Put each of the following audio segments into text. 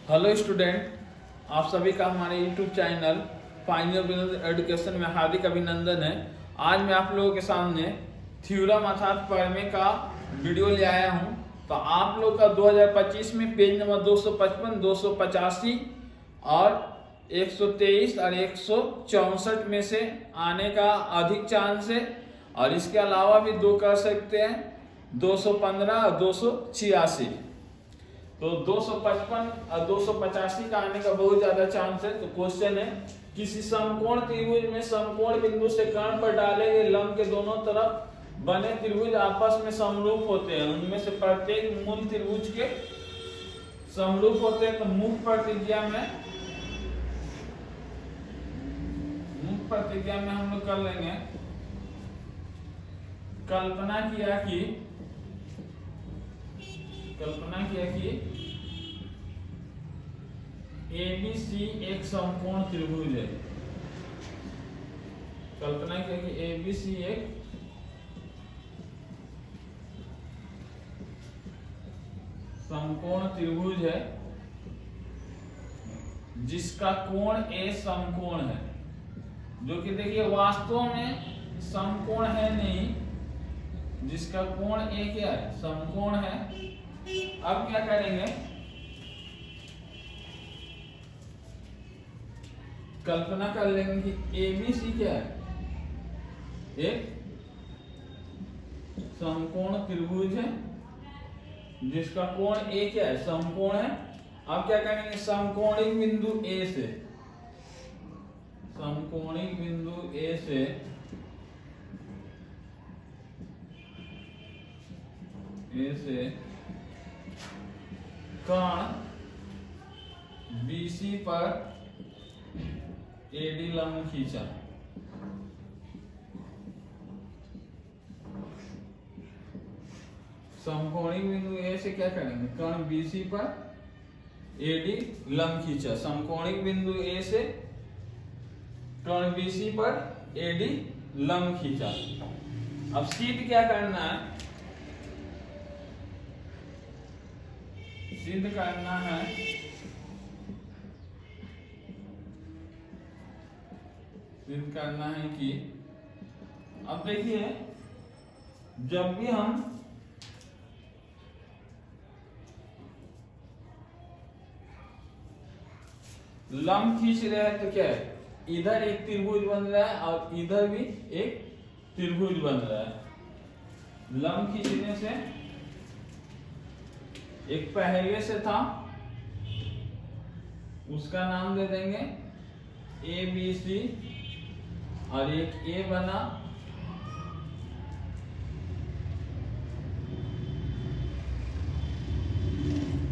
Hello student, आप सभी का हमारे YouTube channel final business education में हार्दिक अभिनंदन है। आज मैं आप लोगों के सामने थ्योरम अर्थात प्रमेय का वीडियो ले आया हूं। तो आप लोग का 2025 में पेज नंबर 255, 285 और 123 और 164 में से आने का अधिक चांस है। और इसके अलावा भी दो कर सकते हैं, 215 और 286। तो 255 और 285 का आने का बहुत ज्यादा चांस है। तो क्वेश्चन है, किसी समकोण त्रिभुज में समकोण बिंदु से कर्ण पर डाले गए लंब के दोनों तरफ बने त्रिभुज आपस में समरूप होते हैं। उनमें से प्रत्येक मूल त्रिभुज के समरूप होते हैं। तो मुख्य प्रतिज्ञा में हम लोग कर लेंगे, कल्पना किया कि ABC एक समकोण त्रिभुज है। कल्पना किया कि ABC एक समकोण त्रिभुज है जिसका कोण A समकोण है, जो कि देखिए वास्तव में समकोण है नहीं, जिसका कोण A क्या है, समकोण है। अब क्या करेंगे, कल्पना कर लेंगे कि ABC क्या है, एक समकोण त्रिभुज है जिसका कोण A क्या है, समकोण है। अब क्या करेंगे, समकोणिक बिंदु A से कर्ण BC पर AD लंब खींचा। समकोणिक बिंदु A से क्या करेंगे, कर्ण BC पर AD लंब खींचा। समकोणिक बिंदु A से कर्ण BC पर AD लंब खींचा। अब सिद्ध क्या करना है, सिद्ध करना है कि अब देखिए, जब भी हम लंब खींच रहे हैं तो क्या है, इधर एक त्रिभुज बन रहा है और इधर भी एक त्रिभुज बन रहा है। लंब खींचने से एक पहले से था, उसका नाम दे देंगे ABC, और एक A बना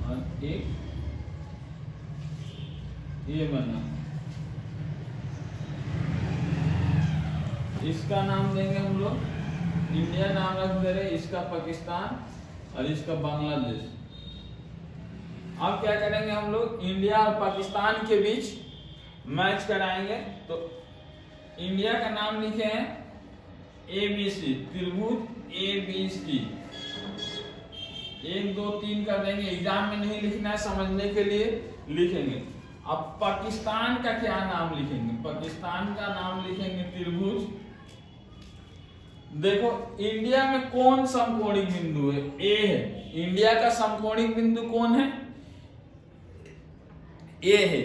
और एक A बना। इसका नाम देंगे हम लोग इंडिया, नाम रख दे रहे, इसका पाकिस्तान और इसका बांग्लादेश। अब क्या करेंगे, हम लोग इंडिया और पाकिस्तान के बीच मैच कराएंगे। तो इंडिया का नाम लिखे हैं ABC, त्रिभुज ABC। 1 2 3 कर देंगे, एग्जाम में नहीं लिखना है, समझने के लिए लिखेंगे। अब पाकिस्तान का क्या नाम लिखेंगे, पाकिस्तान का नाम लिखेंगे त्रिभुज। देखो इंडिया में कौन समकोणिक बिंदु है, A है। इंडिया का समकोणिक बिंदु कौन है, A है।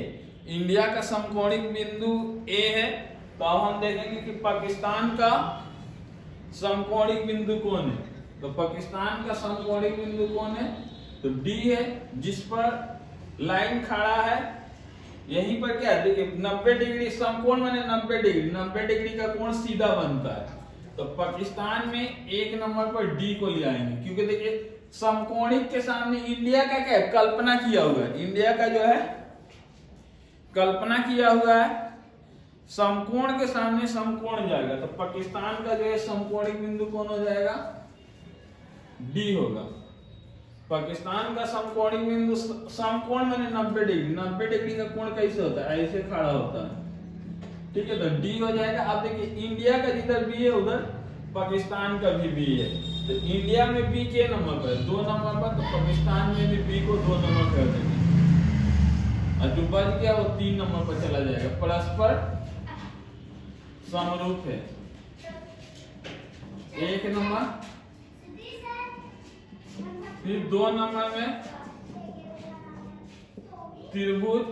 इंडिया का समकोणिक बिंदु A है। तो अब हम देखेंगे कि पाकिस्तान का समकोणिक बिंदु कौन है। तो पाकिस्तान का समकोणिक बिंदु कौन है, तो D है, जिस पर लाइन खड़ा है। यहीं पर क्या है, देखिए 90 डिग्री समकोण माने 90 डिग्री, 90 डिग्री का कोण सीधा बनता है। तो पाकिस्तान में एक नंबर पर D को ले आएंगे, क्योंकि देखिए समकोणिक के सामने इंडिया का क्या है, कल्पना किया हुआ है। इंडिया का जो है कल्पना किया हुआ है, समकोण के सामने समकोण जाएगा। तो पाकिस्तान का जो है समकोणिक बिंदु कौन हो जाएगा, D होगा। पाकिस्तान का समकोणिक बिंदु, समकोण माने 90 डिग्री, 90 डिग्री का कोण कैसे होता है, ऐसे खड़ा होता है, ठीक है। तो D हो जाएगा। अब देखिए इंडिया का जिधर B है उधर पाकिस्तान का भी B है। तो इंडिया में B के नंबर पर, 2 नंबर पर, तो पाकिस्तान में भी B को 2 नंबर कर देंगे और जो बच गया वो 3 नंबर पर चला जाएगा। परस्पर समरूप है। 1 नंबर, फिर 2 नंबर में त्रिभुज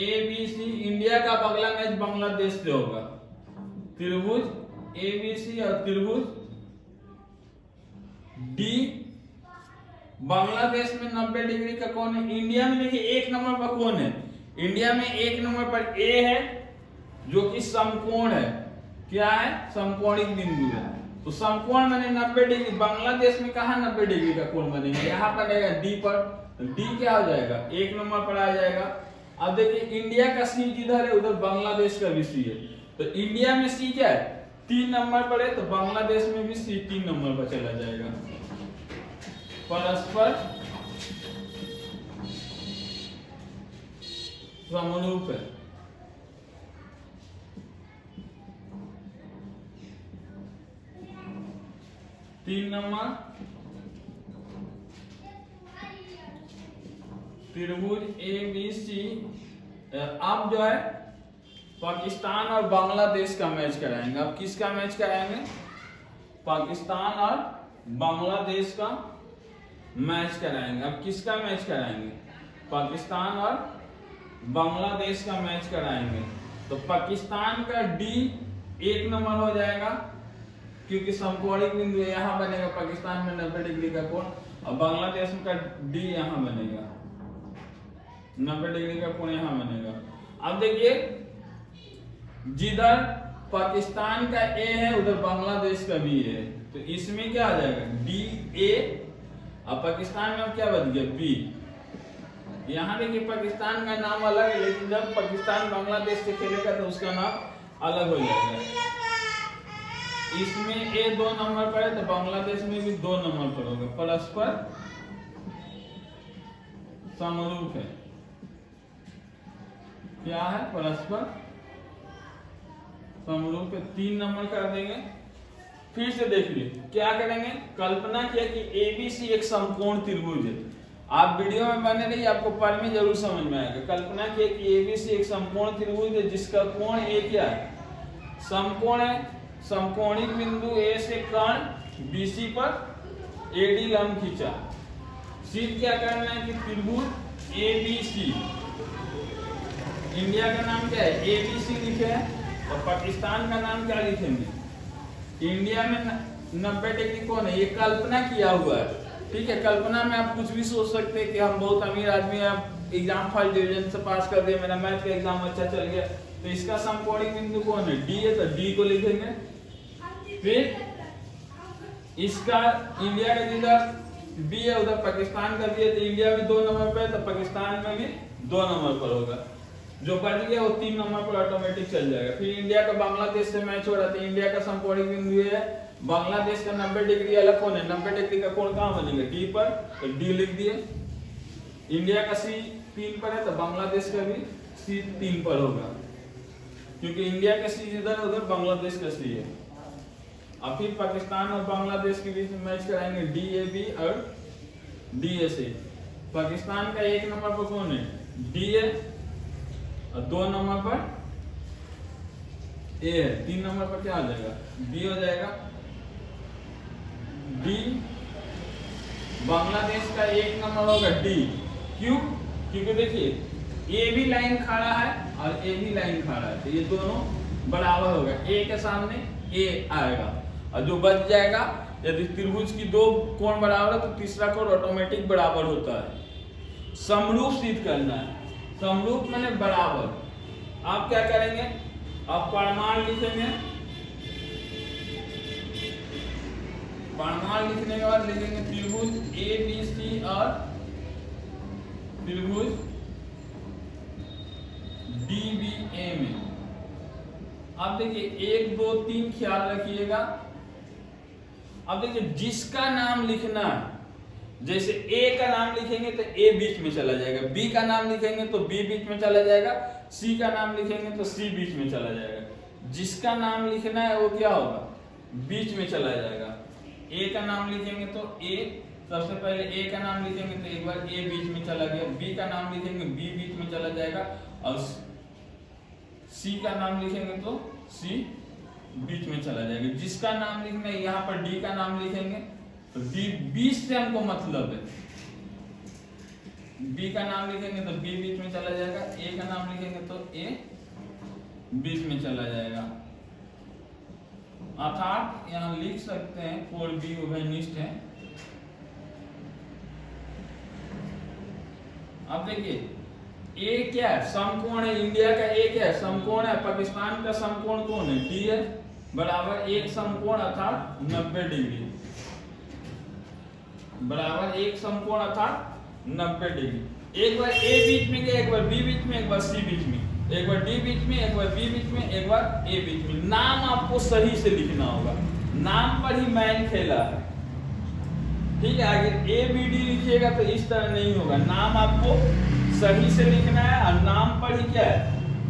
ABC। इंडिया का अगला मैच बांग्लादेश से होगा। त्रिभुज ABC और त्रिभुज D। बांग्लादेश में 90 डिग्री का कोण है। इंडिया में देखिए 1 नंबर पर कोण है। इंडिया में 1 नंबर पर A है जो कि समकोण है। क्या है? समकोणिक बिंदु है। तो समकोण माने 90 डिग्री। बांग्लादेश में कहा 90 डिग्री का कोण बनेगा? यहाँ पर बनेगा D पर। तो D क्या हो जाएगा? 1 नंबर पर आ जाएगा। अब देखिए इंडिया का C जिधर है उधर बांग्लादेश का भी C है। तो इंडिया में C क्या है? 3 नंबर पर है, तो बांग्लादेश में भी C 3 नंबर पर चला जाएगा। परस्पर समरूप है। तीन नंबर त्रिभुज ABC। अब जो है पाकिस्तान और बांग्लादेश का मैच कराएंगे। अब किसका मैच कराएंगे? पाकिस्तान और बांग्लादेश का मैच कराएंगे। अब किसका मैच कराएंगे? पाकिस्तान और बांग्लादेश का मैच कराएंगे। तो पाकिस्तान का D 1 नंबर हो जाएगा क्योंकि समकोणिक बिंदु यहाँ बनेगा। पाकिस्तान में 90 डिग्री का कोण और बांग्लादेश का D यहाँ बनेगा। 90 डिग्री का कोण यहाँ बनेगा। अब देखिए जिधर पाकिस्तान का A है उधर बांग्लादेश का भी है, तो इसमें क्या आ जाएगा? DA। अब पाकिस्तान में अब क्या बच गया? B। यहाँ देखिए पाकिस्तान का नाम अलग है, लेकिन जब पाकिस्तान बांग्लादेश से खेलेगा तो उसका नाम अलग हो जाएगा। इसमें A 2 नंबर पर है तो बांग्लादेश में भी 2 नंबर पर होगा। परस्पर समरूप है। क्या है? परस्पर समरूप है। 3 नंबर कर देंगे। फिर से देखिए क्या करेंगे? कल्पना किया कि ABC एक समकोण त्रिभुज है। आप वीडियो में बने रहिए, आपको पढ़ में जरूर समझ में आएगा। कल्पना किया कि ABC एक समकोण त्रिभुज है जिसका कोण A क्या है? समकोण है। समकोणिक बिंदु A से कोण BC पर AD लंब खींचा। सिद्ध क्या करना है कि त्रिभुज ABC, इंडिया का नाम क्या है? ABC लिखे हैं और पाकिस्तान का नाम क्या लिखेंगे? इंडिया में 90 डिग्री कोण है। ये कल्पना किया हुआ है, ठीक है। कल्पना में आप कुछ भी सोच सकते हैं कि हम बहुत अमीर आदमी हैं, एग्जाम फर्स्ट डिवीजन से पास कर दिए, मेरा मैथ का एग्जाम अच्छा चल गया, तो इसका समकोणिक बिंदु कौन है? D है, तो D को लिखेंगे। फिर इसका इंडिया का जिधर B है उधर पाकिस्तान का भी है, तो इंडिया में 2 नंबर पर है तो पाकिस्तान में भी 2 नंबर पर होगा। जो बच गया वो 3 नंबर पर ऑटोमेटिक चल जाएगा। फिर इंडिया का बांग्लादेश से मैच हो रहा था। इंडिया का समकोणिक बिंदु है, बांग्लादेश का 90 डिग्री अलग कोण है। 90 डिग्री का कोण कहाँ बनेगा? D पर, तो D लिख दिए। इंडिया का C 3 पर है तो बांग्लादेश का भी C 3 पर होगा, क्योंकि इंडिया का C इधर उधर बांग्लादेश का C है। अब फिर पाकिस्तान और बांग्लादेश के बीच में मैच कराएंगे DAB और DSA। पाकिस्तान का 1 नंबर पर कौन है? D है और 2 नंबर पर A है। 3 नंबर पर क्या हो जाएगा? B हो जाएगा। D बांग्लादेश का 1 नंबर होगा D। क्यों? क्योंकि देखिए A भी लाइन खड़ा है और A भी लाइन खड़ा है, तो ये दोनों बराबर होगा। A के सामने A आएगा और जो बच जाएगा, यदि त्रिभुज की 2 कोण बराबर है तो तीसरा कोण ऑटोमेटिक बराबर होता है। समरूप सिद्ध करना है। समरूप माने बराबर। आप क्या करेंगे? आप परिमाण लिखेंगे। परिमाण लिखने के बाद लिखेंगे त्रिभुज ABC और त्रिभुज DBA में। अब देखिए 1 2 3 ख्याल रखिएगा। अब देखिए जिसका नाम लिखना है, जैसे A का नाम लिखेंगे तो A बीच में चला जाएगा, B का नाम लिखेंगे तो B बीच में चला जाएगा, C का नाम लिखेंगे तो C बीच में चला जाएगा। जिसका नाम लिखना है वो क्या होगा? बीच में चला जाएगा। A का नाम लिखेंगे तो A सबसे पहले ए का नाम लिखेंगे तो एक बार ए बीच में चला गया, बी का नाम लिखेंगे बी बीच में चला जाएगा, और सी का नाम लिखेंगे तो सी बीच में चला जाएगा। जिसका नाम लिखना है यहाँ पर डी का नाम लिखेंगे तो डी, बी से हमको मतलब है, बी का नाम लिखेंगे तो बी बीच में चला जाएगा, ए का नाम लिखेंगे तो ए बीच में चला जाएगा। अर्थात यहाँ लिख सकते हैं 4b उभयनिष्ठ है। अब देखिए ए क्या है, समकोण है, इंडिया का ए क्या है, समकोण है, पाकिस्तान का समकोण कौन है, डी है, बराबर एक समकोण अर्थात 90 डिग्री, बराबर एक समकोण अर्थात 90 डिग्री। एक बार ए बीच में गया, एक बार बी बीच में, एक बार सी बीच में, एक बार डी बीच में, एक बार बी बीच में, एक बार ए बीच में। नाम आपको सही से लिखना होगा, नाम पर ही मैन खेला है, ठीक है। आगे ए बी डी लिखिएगा तो इस तरह नहीं होगा, नाम आपको सही से लिखना है और नाम पर ही क्या है,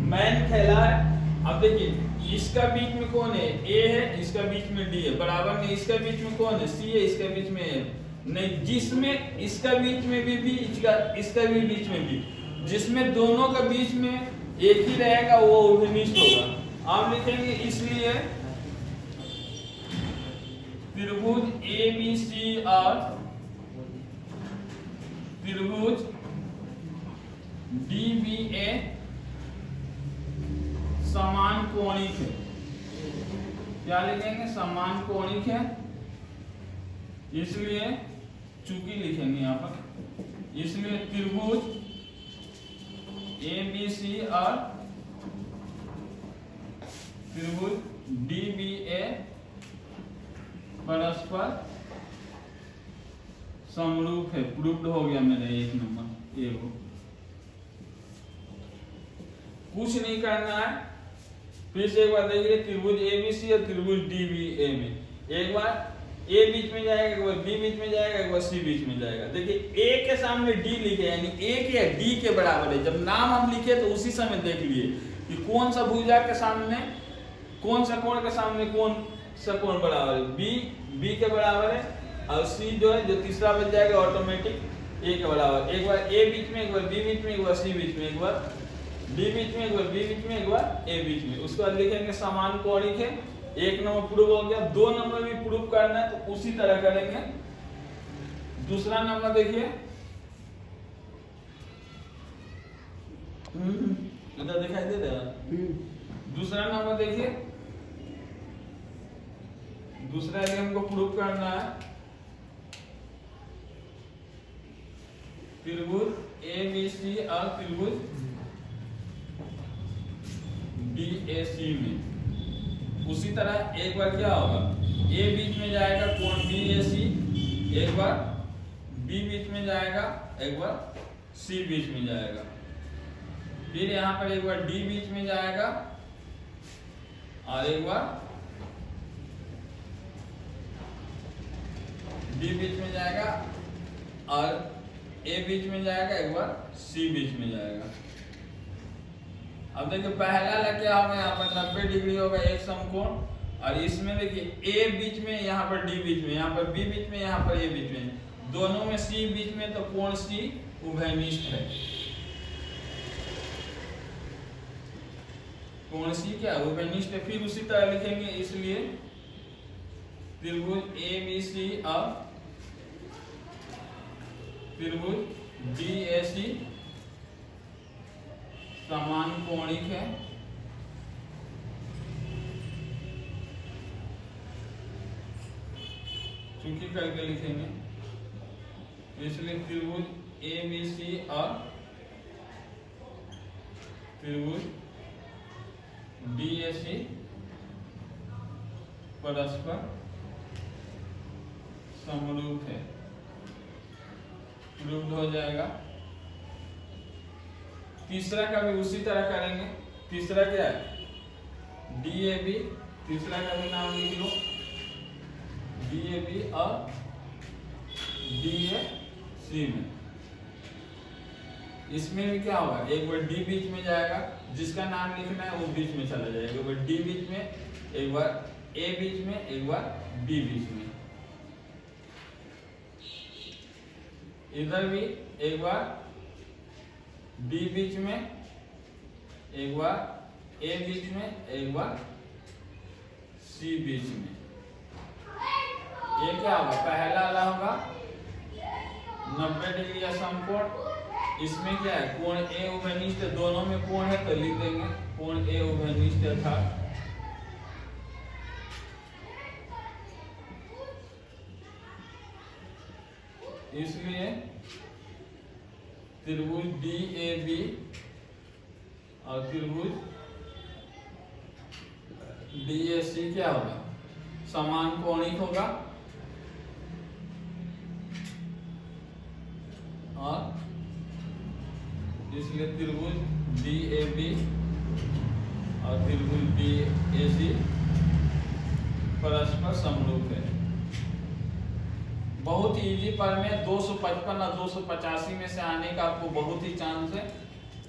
मैन खेला है। अब देखिए इसका बीच में कौन है, ए है, इसका बीच में डी है, बराबर में इसका बीच में कौन है, सी है, इसका बीच में ए नहीं, जिसमें इसका बीच में भी इसका भी बीच में भी, जिसमें दोनों का बीच में एक ही रहेगा वो उभयनिष्ठ होगा। आप लिखेंगे इसलिए त्रिभुज ए बी सी और त्रिभुज डी बी ए समान कोणिक है। क्या लिखेंगे, समान कोणिक है, इसलिए चूंकि लिखेंगे यहाँ पर, इसलिए त्रिभुज ए बी सी और त्रिभुज डी बी ए परस्पर समरूप है। प्रूव्ड हो गया मेरा 1 नंबर ए को। कुछ नहीं करना है, फिर से एक बार देखिए, त्रिभुज ए बी सी और त्रिभुज डी बी ए में एक बार ए बीच में जाएगा, एक बार बी बीच में जाएगा, एक बार सी बीच में जाएगा। देखिए ए के सामने डी लिखे, यानी ए के डी के बराबर है। जब नाम हम लिखे तो उसी समय देख लिए कि कौन सा भुजा के सामने, कौन सा कोण के सामने कौन सा कोण बराबर है, बी के बराबर है, और सी जो है, जो तीसरा बच जाएगा ऑटोमेटिक ए के बराबर। एक बार ए बीच में, एक बार बी बीच में, एक बार सी बीच में, एक बार डी बीच में, एक बार बी बीच में, एक बार ए बीच में। उसके बाद लिखेंगे समान कोणिक है। 1 नंबर प्रूव हो गया। 2 नंबर भी प्रूव करना है तो उसी तरह करेंगे। दूसरा नंबर देखिए, इधर दिखाई दे रहा है। दूसरा नंबर देखिए, दूसरा ये हमको प्रूव करना है, त्रिभुज ए बी सी और त्रिभुज डी ए सी में उसी तरह एक बार क्या होगा, ए बीच में जाएगा कोण बी ए सी, एक बार बी बीच में जाएगा, एक बार सी बीच में जाएगा, फिर यहाँ पर एक बार डी बीच में जाएगा और एक बार डी बीच में जाएगा और ए बीच में जाएगा, एक बार सी बीच में जाएगा। अब देखिए पहला वाला क्या होगा, यहाँ पर 90 डिग्री होगा एक समकोण, और इसमें देखिए ए बीच में, यहाँ पर डी बीच में, यहाँ पर बी बीच में, यहाँ पर ए बीच में, दोनों में सी बीच में, तो कोण सी उभयनिष्ठ है। कोण सी क्या उभयनिष्ठ है। फिर उसी तरह लिखेंगे, इसलिए त्रिभुज ए बी सी और त्रिभुज डी ए सी समान कोणिक है। चूंकि करके लिखेंगे, इसलिए त्रिभुज ए बी सी और त्रिभुज डी ए सी परस्पर समरूप है। प्रूव्ड हो जाएगा। तीसरा का भी उसी तरह करेंगे। तीसरा क्या है, डी ए बी, तीसरा का भी नाम लिख लो, डी ए बी और डी ए सी में। इसमें भी क्या होगा, एक बार डी बीच में जाएगा, जिसका नाम लिखना है वो बीच में चला जाएगा, एक बार डी बीच में, एक बार ए बीच में, एक बार बी बीच में। इधर भी एक बार बी बीच में, एक बार ए बीच में, एक बार सी बीच में। ये क्या होगा, पहला वाला होगा 90 डिग्री का समकोण। इसमें क्या है, कोण ए उभयनिष्ठ, दोनों में कोण है तो लिख देंगे कोण ए उभयनिष्ठ अर्थात इसलिए त्रिभुज डी ए बी और त्रिभुज डी ए सी क्या होगा, समान कोणिक होगा। और इसलिए त्रिभुज डी ए बी और त्रिभुज डी ए सी परस्पर समरूप है। बहुत ही इजी पर में 255 और 285 में से आने का आपको बहुत ही चांस है।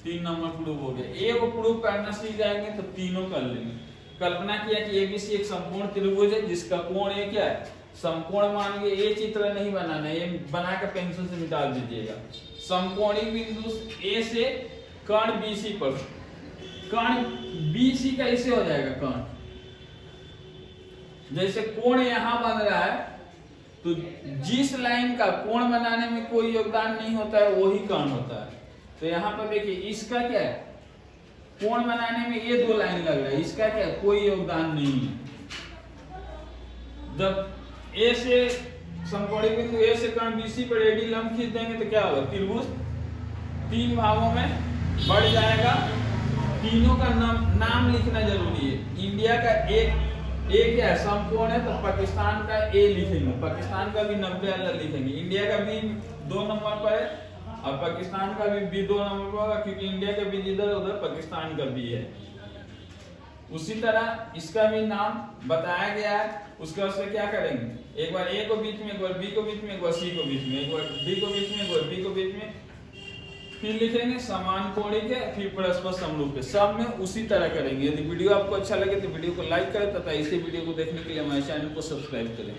3 नंबर प्रूव हो गया। एक प्रूव करना सीख जाएंगे तो तीनों कर लेंगे। कल्पना किया कि एबीसी एक संपूर्ण त्रिभुज है जिसका कोण ए क्या है, समकोण। मान के ए चित्र नहीं बनाना, ये बना के पेंसिल से मिटा दीजिएगा। समकोणिक बिंदु ए से कर्ण बीसी पर, कर्ण बीसी कैसे हो जाएगा, कर्ण जैसे कोण यहां बन रहा है तो जिस लाइन का कोण बनाने में कोई योगदान नहीं होता है वही कर्ण होता है। तो यहाँ पर देखिए इसका क्या है, कोण बनाने में ये 2 लाइन लग रहा है, इसका क्या है, कोई योगदान नहीं है। जब ए से समकोणिक बिंदु ए से कर्ण बीसी पर एडी लंब खींच देंगे तो क्या होगा, त्रिभुज 3 भागों में बढ़ जाएगा। तीनों का नाम लिखना जरूरी है। इंडिया का एक क्या है, समकोण है तो पाकिस्तान का ए लिखेंगे, पाकिस्तान का भी 90 अलग लिखेंगे। इंडिया का भी 2 नंबर पर है और पाकिस्तान का भी 2 नंबर पर होगा, क्योंकि इंडिया का भी इधर उधर पाकिस्तान का भी है। उसी तरह इसका भी नाम बताया गया है। उसका उससे क्या करेंगे, एक बार ए को बीच में, एक बार बी को बीच में, एक बार सी को बीच में, एक बार डी को बीच में, एक बार बी को बीच में, फिर लिखेंगे समान कोणिक है, फिर परस्पर समरूप है। सब में उसी तरह करेंगे। यदि वीडियो आपको अच्छा लगे तो वीडियो को लाइक करें तथा इसी वीडियो को देखने के लिए हमारे चैनल को सब्सक्राइब करें।